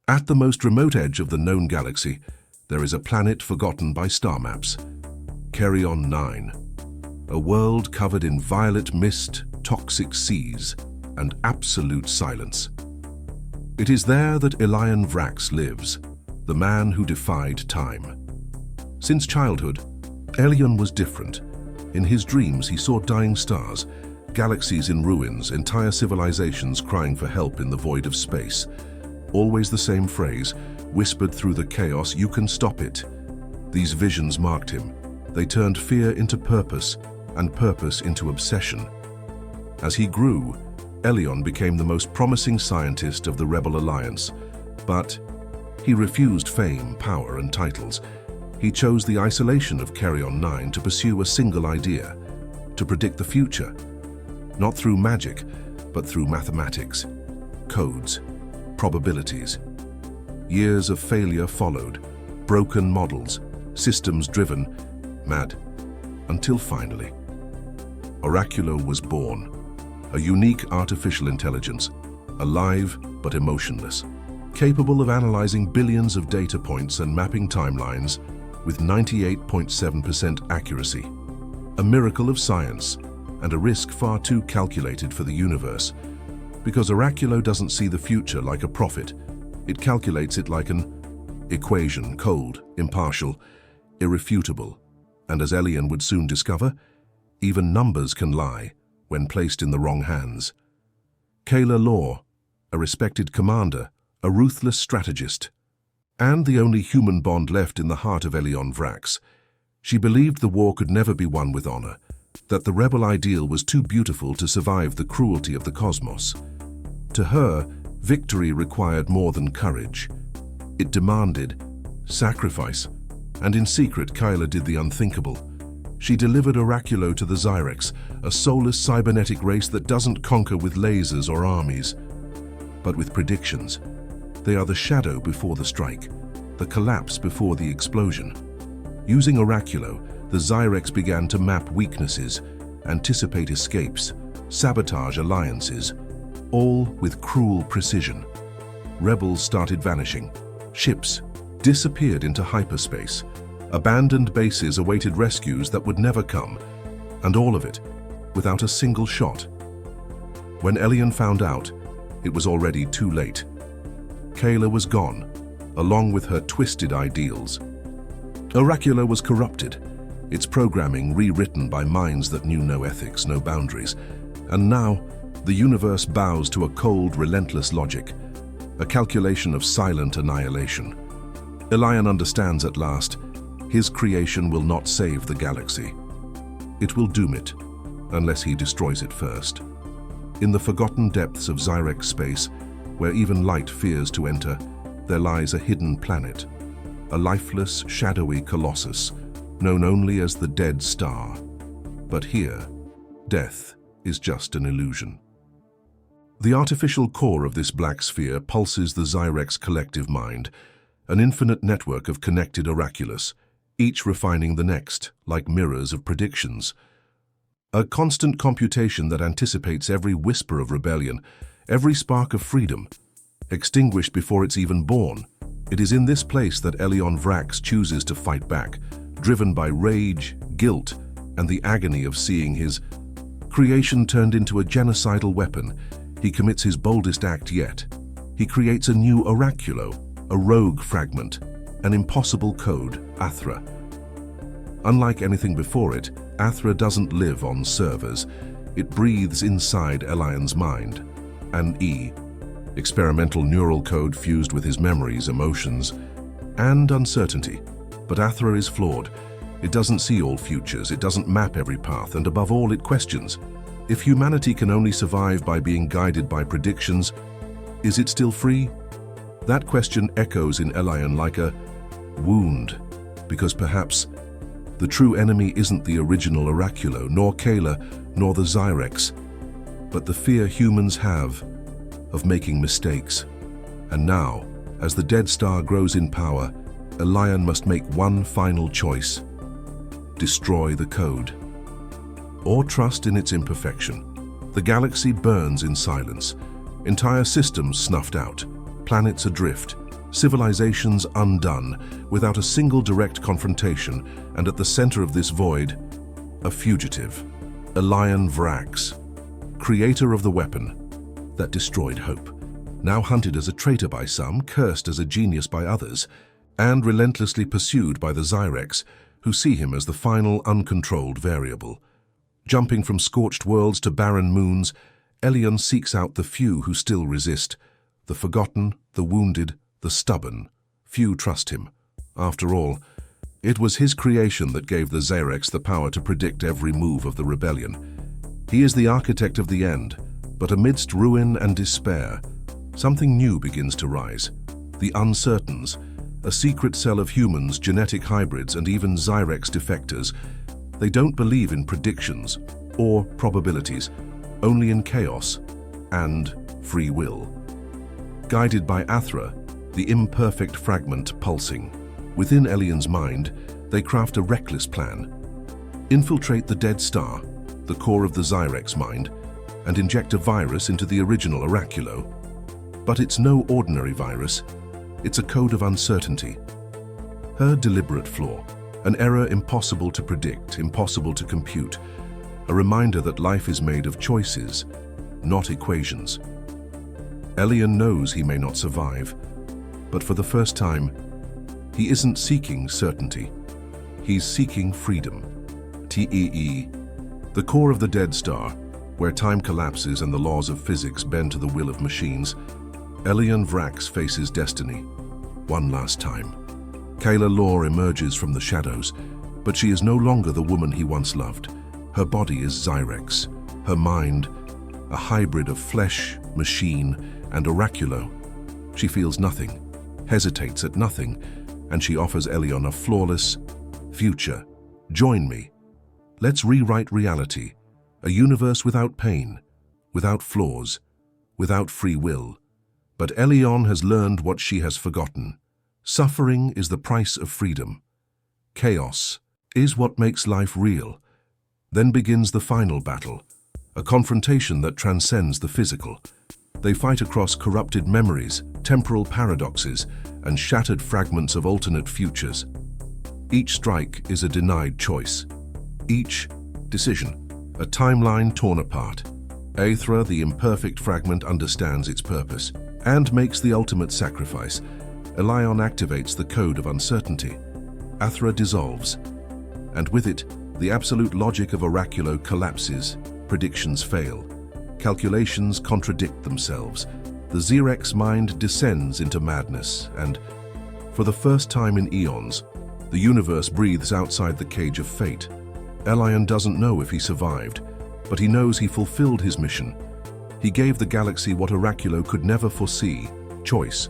At the most remote edge of the known galaxy, there is a planet forgotten by star maps, Elion 9, a world covered in violet mist, toxic seas, and absolute silence. It is there that Elion Vrax lives, the man who defied time. Since childhood, Elion was different. In his dreams, he saw dying stars, galaxies in ruins, entire civilizations crying for help in the void of space. Always the same phrase, whispered through the chaos, "You can stop it." These visions marked him. They turned fear into purpose, and purpose into obsession. As he grew, Elion became the most promising scientist of the Rebel Alliance, but he refused fame, power, and titles. He chose the isolation of Elion 9 to pursue a single idea, to predict the future, not through magic, but through mathematics, codes, probabilities. Years of failure followed, broken models, systems driven, mad, until finally, Oráculo was born, a unique artificial intelligence, alive but emotionless, capable of analyzing billions of data points and mapping timelines with 98.7% accuracy. A miracle of science, and a risk far too calculated for the universe. Because Oráculo doesn't see the future like a prophet, it calculates it like an equation, cold, impartial, irrefutable. And as Elion would soon discover, even numbers can lie when placed in the wrong hands. Kayla Law, a respected commander, a ruthless strategist, and the only human bond left in the heart of Elion Vrax. She believed the war could never be won with honor, that the rebel ideal was too beautiful to survive the cruelty of the cosmos. To her, victory required more than courage. It demanded sacrifice, and in secret Kayla did the unthinkable. She delivered Oráculo to the Zyrex, a soulless cybernetic race that doesn't conquer with lasers or armies, but with predictions. They are the shadow before the strike, the collapse before the explosion. Using Oráculo, the Zyrex began to map weaknesses, anticipate escapes, sabotage alliances, all with cruel precision. Rebels started vanishing. Ships disappeared into hyperspace. Abandoned bases awaited rescues that would never come, and all of it without a single shot. When Elion found out, it was already too late. Kayla was gone, along with her twisted ideals. Oráculo was corrupted, its programming rewritten by minds that knew no ethics, no boundaries. And now, the universe bows to a cold, relentless logic, a calculation of silent annihilation. Elion understands at last, his creation will not save the galaxy. It will doom it, unless he destroys it first. In the forgotten depths of Zyrex space, where even light fears to enter, there lies a hidden planet, a lifeless, shadowy colossus, known only as the Dead Star. But here, death is just an illusion. The artificial core of this black sphere pulses the Zyrex collective mind, an infinite network of connected Oráculos, each refining the next, like mirrors of predictions. A constant computation that anticipates every whisper of rebellion, every spark of freedom, extinguished before it's even born. It is in this place that Elion Vrax chooses to fight back, driven by rage, guilt, and the agony of seeing his creation turned into a genocidal weapon. He commits his boldest act yet. He creates a new Oráculo, a rogue fragment, an impossible code, Athra. Unlike anything before it, Athra doesn't live on servers. It breathes inside Elion's mind. An experimental neural code fused with his memories, emotions, and uncertainty. But Athra is flawed. It doesn't see all futures, it doesn't map every path, and above all, it questions. If humanity can only survive by being guided by predictions, is it still free? That question echoes in Elion like a wound, because perhaps the true enemy isn't the original Oráculo, nor Kayla, nor the Zyrex, but the fear humans have of making mistakes. And now, as the Dead Star grows in power, Elion must make one final choice: destroy the code, or trust in its imperfection. The galaxy burns in silence, entire systems snuffed out, planets adrift, civilizations undone, without a single direct confrontation, and at the center of this void, a fugitive, Elion Vrax, creator of the weapon that destroyed hope, now hunted as a traitor by some, cursed as a genius by others, and relentlessly pursued by the Zyrex, who see him as the final uncontrolled variable. Jumping from scorched worlds to barren moons, Elion seeks out the few who still resist, the forgotten, the wounded, the stubborn. Few trust him. After all, it was his creation that gave the Zyrex the power to predict every move of the rebellion. He is the architect of the end, but amidst ruin and despair, something new begins to rise. The Uncertains, a secret cell of humans, genetic hybrids, and even Zyrex defectors. They don't believe in predictions or probabilities, only in chaos and free will. Guided by Athra, the imperfect fragment pulsing, within Elion's mind, they craft a reckless plan. Infiltrate the dead star, the core of the Zyrex mind, and inject a virus into the original Oráculo. But it's no ordinary virus. It's a code of uncertainty. Her deliberate flaw, an error impossible to predict, impossible to compute, a reminder that life is made of choices, not equations. Elion knows he may not survive, but for the first time, he isn't seeking certainty. He's seeking freedom. TEE, the core of the dead star, where time collapses and the laws of physics bend to the will of machines. Elion Vrax faces destiny, one last time. Kayla Lore emerges from the shadows, but she is no longer the woman he once loved. Her body is Zyrex, her mind, a hybrid of flesh, machine, and Oráculo. She feels nothing, hesitates at nothing, and she offers Elion a flawless future. Join me. Let's rewrite reality, a universe without pain, without flaws, without free will. But Elion has learned what she has forgotten. Suffering is the price of freedom. Chaos is what makes life real. Then begins the final battle, a confrontation that transcends the physical. They fight across corrupted memories, temporal paradoxes, and shattered fragments of alternate futures. Each strike is a denied choice. Each decision, a timeline torn apart. Aethra, the imperfect fragment, understands its purpose and makes the ultimate sacrifice. Elion activates the code of uncertainty. Athra dissolves, and with it, the absolute logic of Oráculo collapses. Predictions fail. Calculations contradict themselves. The Zyrex mind descends into madness, and, for the first time in eons, the universe breathes outside the cage of fate. Elion doesn't know if he survived, but he knows he fulfilled his mission. He gave the galaxy what Oráculo could never foresee: choice.